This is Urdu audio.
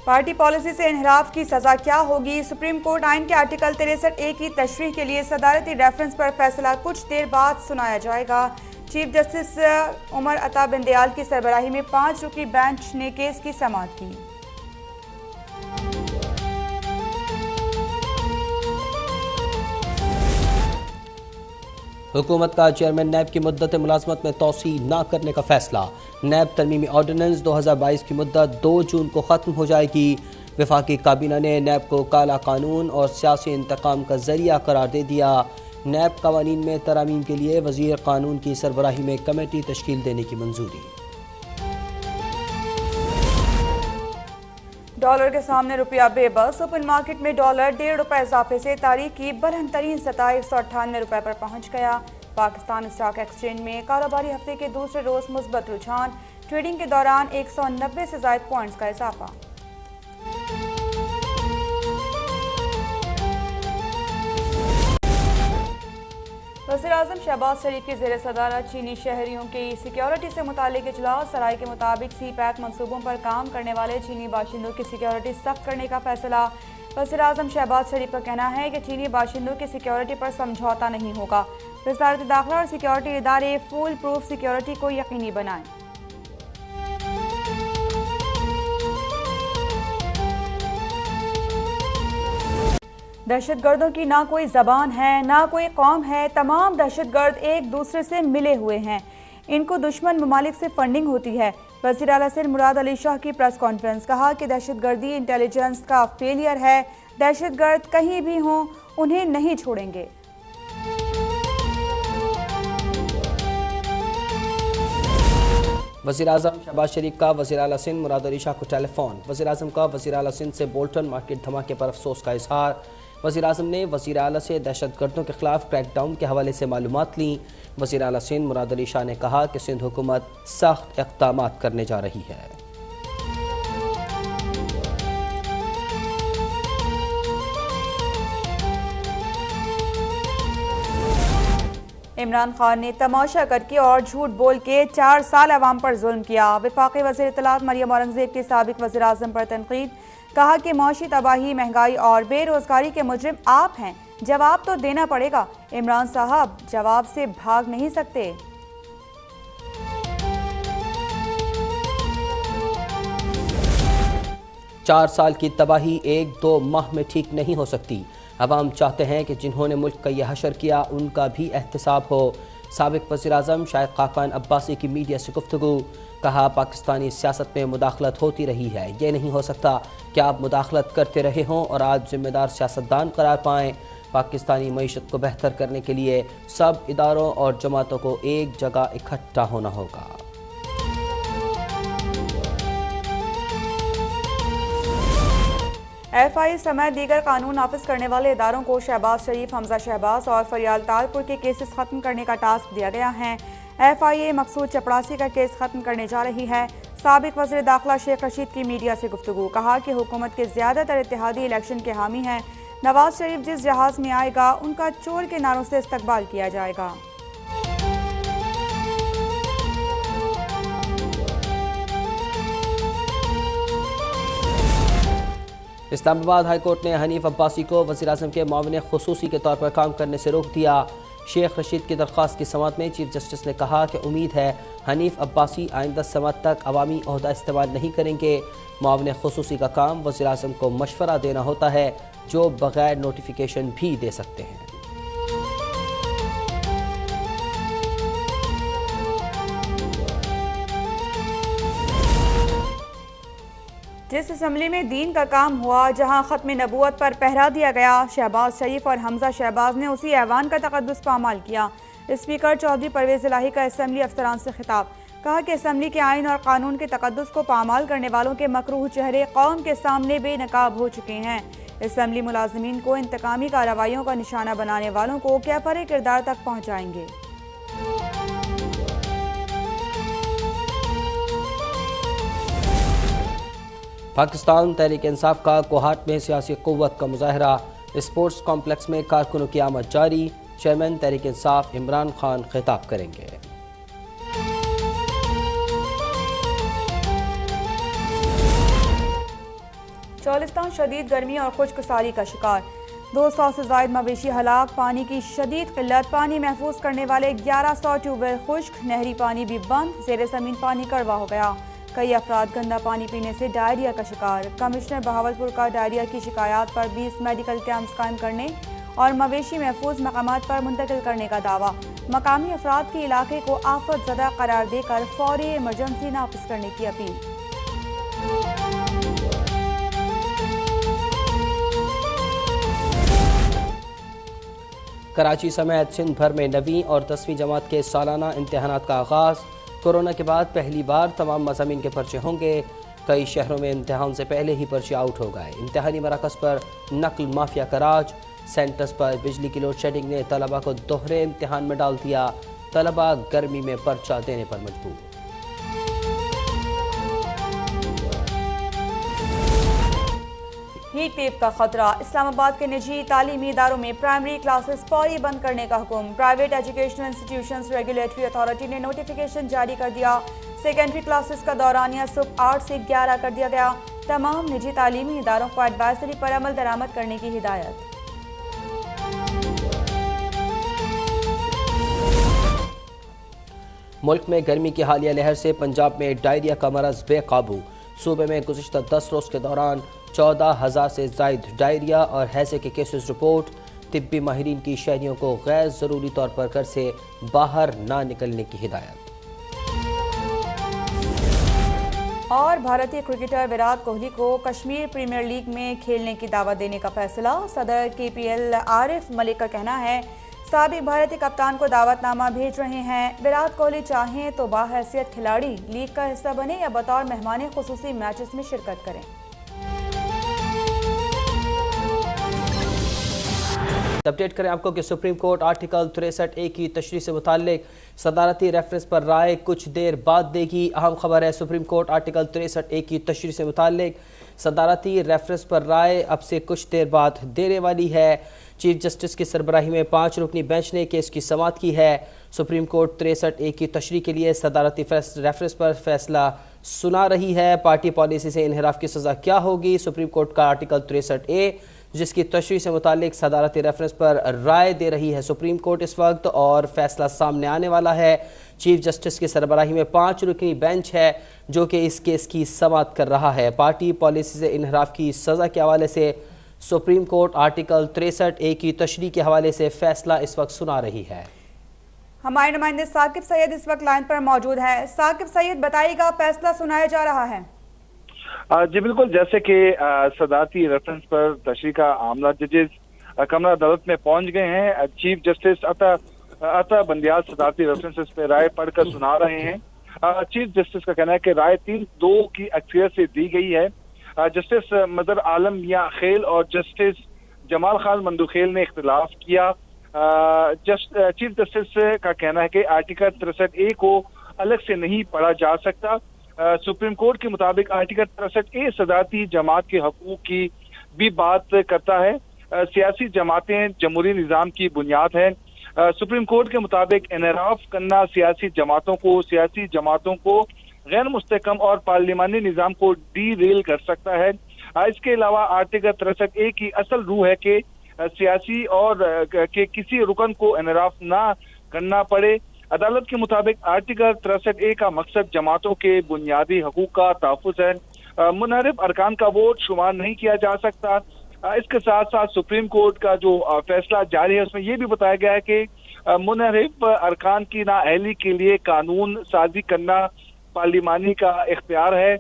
پارٹی پالیسی سے انحراف کی سزا کیا ہوگی؟ سپریم کورٹ آئین کے آرٹیکل 63A کی تشریح کے لیے صدارتی ریفرنس پر فیصلہ کچھ دیر بعد سنایا جائے گا۔ چیف جسٹس عمر عطا بندیال کی سربراہی میں 5 رکنی بینچ نے کیس کی سماعت کی۔ حکومت کا چیئرمین نیب کی مدت ملازمت میں توسیع نہ کرنے کا فیصلہ۔ نیب ترمیمی آرڈیننس 2022 کی مدت 2 جون کو ختم ہو جائے گی۔ وفاقی کابینہ نے نیب کو کالا قانون اور سیاسی انتقام کا ذریعہ قرار دے دیا۔ نیب قوانین میں ترامیم کے لیے وزیر قانون کی سربراہی میں کمیٹی تشکیل دینے کی منظوری۔ ڈالر کے سامنے روپیہ بے بس۔ اوپن مارکیٹ میں ڈالر 1.5 روپے اضافے سے تاریخ کی بلند ترین سطح 198 روپے پر پہنچ گیا۔ پاکستان اسٹاک ایکسچینج میں کاروباری ہفتے کے دوسرے روز مثبت رجحان، ٹریڈنگ کے دوران 190 سے زائد پوائنٹس کا اضافہ۔ وزیراعظم شہباز شریف کی زیر صدارت چینی شہریوں کی سیکیورٹی سے متعلق اجلاس۔ سرائے کے مطابق سی پیک منصوبوں پر کام کرنے والے چینی باشندوں کی سیکیورٹی سخت کرنے کا فیصلہ۔ وزیراعظم شہباز شریف کا کہنا ہے کہ چینی باشندوں کی سیکیورٹی پر سمجھوتا نہیں ہوگا۔ وزارت داخلہ اور سیکیورٹی ادارے فول پروف سیکیورٹی کو یقینی بنائیں۔ دہشت گردوں کی نہ کوئی زبان ہے نہ کوئی قوم ہے، تمام دہشت گرد ایک دوسرے سے ملے ہوئے ہیں، ان کو دشمن ممالک سے فنڈنگ ہوتی ہے۔ وزیر اعلیٰ سندھ مراد علی شاہ کی پریس کانفرنس۔ کہا کہ دہشت گردی انٹیلیجنس کا فیلئر ہے، دہشت گرد کہیں بھی ہوں انہیں نہیں چھوڑیں گے۔ وزیر اعظم شہباز شریف کا وزیر اعلیٰ سندھ مراد علی شاہ کو ٹیلی فون۔ وزیر اعظم کا وزیر اعلیٰ سندھ سے بولٹن مارکیٹ دھماکے پر افسوس کا اظہار۔ وزیر اعظم نے وزیر اعلیٰ سے دہشت گردوں کے خلاف کریک ڈاؤن کے حوالے سے معلومات لیں۔ وزیر اعلیٰ سندھ مراد علی شاہ نے کہا کہ سندھ حکومت سخت اقدامات کرنے جا رہی ہے۔ عمران خان نے تماشا کر کے اور جھوٹ بول کے 4 سال عوام پر ظلم کیا۔ وفاقی وزیر اطلاعات مریم اورنگزیب کے سابق وزیر اعظم پر تنقید۔ کہا کہ معاشی تباہی، مہنگائی اور بے روزگاری کے مجرم آپ ہیں، جواب تو دینا پڑے گا۔ عمران صاحب جواب سے بھاگ نہیں سکتے۔ چار سال کی تباہی 1-2 ماہ میں ٹھیک نہیں ہو سکتی۔ عوام چاہتے ہیں کہ جنہوں نے ملک کا یہ حشر کیا ان کا بھی احتساب ہو۔ سابق وزیر اعظم شاہد خاقان عباسی کی میڈیا سے گفتگو۔ کہا پاکستانی سیاست میں مداخلت ہوتی رہی ہے، یہ نہیں ہو سکتا کہ آپ مداخلت کرتے رہے ہوں اور آج ذمہ دار سیاستدان قرار پائیں۔ پاکستانی معیشت کو بہتر کرنے کے لیے سب اداروں اور جماعتوں کو ایک جگہ اکٹھا ہونا ہوگا۔ ایف آئی سمیت دیگر قانون نافذ کرنے والے اداروں کو شہباز شریف، حمزہ شہباز اور فریال تالپور کے کیسز ختم کرنے کا ٹاسک دیا گیا ہے۔ ایف آئی اے مقصود چپڑاسی کا کیس ختم کرنے جا رہی ہے۔ سابق وزیر داخلہ شیخ رشید کی میڈیا سے گفتگو۔ کہا کہ حکومت کے زیادہ تر اتحادی الیکشن کے حامی ہیں، نواز شریف جس جہاز میں آئے گا ان کا چور کے نعروں سے استقبال کیا جائے گا۔ اسلام آباد ہائی کورٹ نے حنیف عباسی کو وزیر اعظم کے معاون خصوصی کے طور پر کام کرنے سے روک دیا۔ شیخ رشید کی درخواست کی سماعت میں چیف جسٹس نے کہا کہ امید ہے حنیف عباسی آئندہ سماعت تک عوامی عہدہ استعمال نہیں کریں گے۔ معاون خصوصی کا کام وزیر اعظم کو مشورہ دینا ہوتا ہے، جو بغیر نوٹیفیکیشن بھی دے سکتے ہیں۔ جس اسمبلی میں دین کا کام ہوا، جہاں ختم نبوت پر پہرا دیا گیا، شہباز شریف اور حمزہ شہباز نے اسی ایوان کا تقدس پامال کیا۔ اسپیکر چودھری پرویز الہی کا اسمبلی افسران سے خطاب۔ کہا کہ اسمبلی کے آئین اور قانون کے تقدس کو پامال کرنے والوں کے مکروہ چہرے قوم کے سامنے بے نقاب ہو چکے ہیں۔ اسمبلی ملازمین کو انتقامی کارروائیوں کا نشانہ بنانے والوں کو کیفر کردار تک پہنچائیں گے۔ پاکستان تحریک انصاف کا کوہاٹ میں سیاسی قوت کا مظاہرہ۔ اسپورٹس کمپلیکس میں کارکنوں کی آمد جاری۔ چیئرمین تحریک انصاف عمران خان خطاب کریں گے۔ بلوچستان شدید گرمی اور خشک سالی کا شکار، 200 سے زائد مویشی ہلاک، پانی کی شدید قلت، پانی محفوظ کرنے والے 1100 ٹیوب ویل خشک، نہری پانی بھی بند، زیر زمین پانی کڑوا ہو گیا، کئی افراد گندا پانی پینے سے ڈائریا کا شکار۔ کمشنر بہاولپور کا ڈائریا کی شکایات پر 20 میڈیکل کیمپس قائم کرنے اور مویشی محفوظ مقامات پر منتقل کرنے کا دعویٰ، مقامی افراد کی علاقے کو آفت زدہ قرار دے کر فوری ایمرجنسی نافذ کرنے کی اپیل۔ کراچی سمیت سندھ بھر میں 9ویں اور 10ویں جماعت کے سالانہ امتحانات کا آغاز، کورونا کے بعد پہلی بار تمام مضامین کے پرچے ہوں گے، کئی شہروں میں امتحان سے پہلے ہی پرچے آؤٹ ہو گئے، امتحانی مراکز پر نقل مافیا کا راج، سینٹرز پر بجلی کی لوڈ شیڈنگ نے طلبہ کو دوہرے امتحان میں ڈال دیا، طلبہ گرمی میں پرچہ دینے پر مجبور۔ ہیٹ ویو کا خطرہ، اسلام آباد کے نجی تعلیمی اداروں میں پرائمری کلاسز فوری بند کرنے کا حکم، private educational institutions regulatory authority نے نوٹیفیکیشن جاری کر دیا، سیکنڈری کلاسز کا دورانیہ صبح 8 سے 11 کر دیا گیا، تمام نجی تعلیمی اداروں کو ایڈوائزری پر عمل درآمد کرنے کی ہدایت۔ ملک میں گرمی کی حالیہ لہر سے پنجاب میں ڈائریا کا مرض بے قابو، صوبے میں گزشتہ 10 روز کے دوران 14,000 سے زائد ڈائریا اور ہیضے کے کیسز رپورٹ، طبی ماہرین کی شہریوں کو غیر ضروری طور پر گھر سے باہر نہ نکلنے کی ہدایت۔ اور بھارتی کرکٹر وراٹ کوہلی کو کشمیر پریمیئر لیگ میں کھیلنے کی دعوت دینے کا فیصلہ، صدر KPL عارف ملک کا کہنا ہے سابق بھارتی کپتان کو دعوت نامہ بھیج رہے ہیں، وراٹ کوہلی چاہیں تو باحیثیت کھلاڑی لیگ کا حصہ بنے یا بطور مہمان خصوصی میچز میں شرکت کریں۔ اپڈیٹ کریں آپ کو کہ سپریم کورٹ آرٹیکل 63A کی تشریح سے متعلق صدارتی ریفرنس پر رائے کچھ دیر بعد دے گی۔ اہم خبر ہے، سپریم کورٹ آرٹیکل 63A کی تشریح سے متعلق صدارتی ریفرنس پر رائے اب سے کچھ دیر بعد دینے والی ہے۔ چیف جسٹس کی سربراہی میں 5 رکنی بینچ نے کیس کی سماعت کی ہے۔ سپریم کورٹ 63A کی تشریح کے لیے صدارتی ریفرنس پر فیصلہ سنا رہی ہے۔ پارٹی پالیسی سے انحراف کی سزا کیا ہوگی؟ سپریم کورٹ کا آرٹیکل 63A جس کی تشریح سے متعلق صدارتی ریفرنس پر رائے دے رہی ہے سپریم کورٹ اس وقت، اور فیصلہ سامنے آنے والا ہے۔ چیف جسٹس کی سربراہی میں 5 رکنی بینچ ہے جو کہ اس کیس کی سماعت کر رہا ہے۔ پارٹی پالیسی سے انحراف کی سزا کے حوالے سے سپریم کورٹ آرٹیکل 63A کی تشریح کے حوالے سے فیصلہ اس وقت سنا رہی ہے۔ ہمارے نمائندے ثاقب سید اس وقت لائن پر موجود ہے۔ ثاقب سید، بتائیے گا فیصلہ سنایا جا رہا ہے؟ جی بالکل، جیسے کہ صدارتی ریفرنس پر تشریح کا معاملہ ججز کمرہ عدالت میں پہنچ گئے ہیں۔ چیف جسٹس عطا بندیال صدارتی ریفرنس پہ رائے پڑھ کر سنا رہے ہیں۔ چیف جسٹس کا کہنا ہے کہ رائے 3-2 کی اکثریت سے دی گئی ہے۔ جسٹس مظہر عالم میاں خیل اور جسٹس جمال خان مندوخیل نے اختلاف کیا۔ چیف جسٹس کا کہنا ہے کہ آرٹیکل 63A کو الگ سے نہیں پڑھا جا سکتا۔ سپریم کورٹ کے مطابق آرٹیکل 63A صدارتی جماعت کے حقوق کی بھی بات کرتا ہے۔ سیاسی جماعتیں جمہوری نظام کی بنیاد ہیں۔ سپریم کورٹ کے مطابق انحراف کرنا سیاسی جماعتوں کو غیر مستحکم اور پارلیمانی نظام کو ڈی ریل کر سکتا ہے۔ اس کے علاوہ آرٹیکل 63A کی اصل روح ہے کہ سیاسی اور کہ کسی رکن کو انحراف نہ کرنا پڑے۔ عدالت کے مطابق آرٹیکل 63A کا مقصد جماعتوں کے بنیادی حقوق کا تحفظ ہے۔ منحرف ارکان کا ووٹ شمار نہیں کیا جا سکتا۔ اس کے ساتھ ساتھ سپریم کورٹ کا جو فیصلہ جاری ہے اس میں یہ بھی بتایا گیا ہے کہ منحرف ارکان کی نااہلی کے لیے قانون سازی کرنا پارلیمانی کا اختیار ہے۔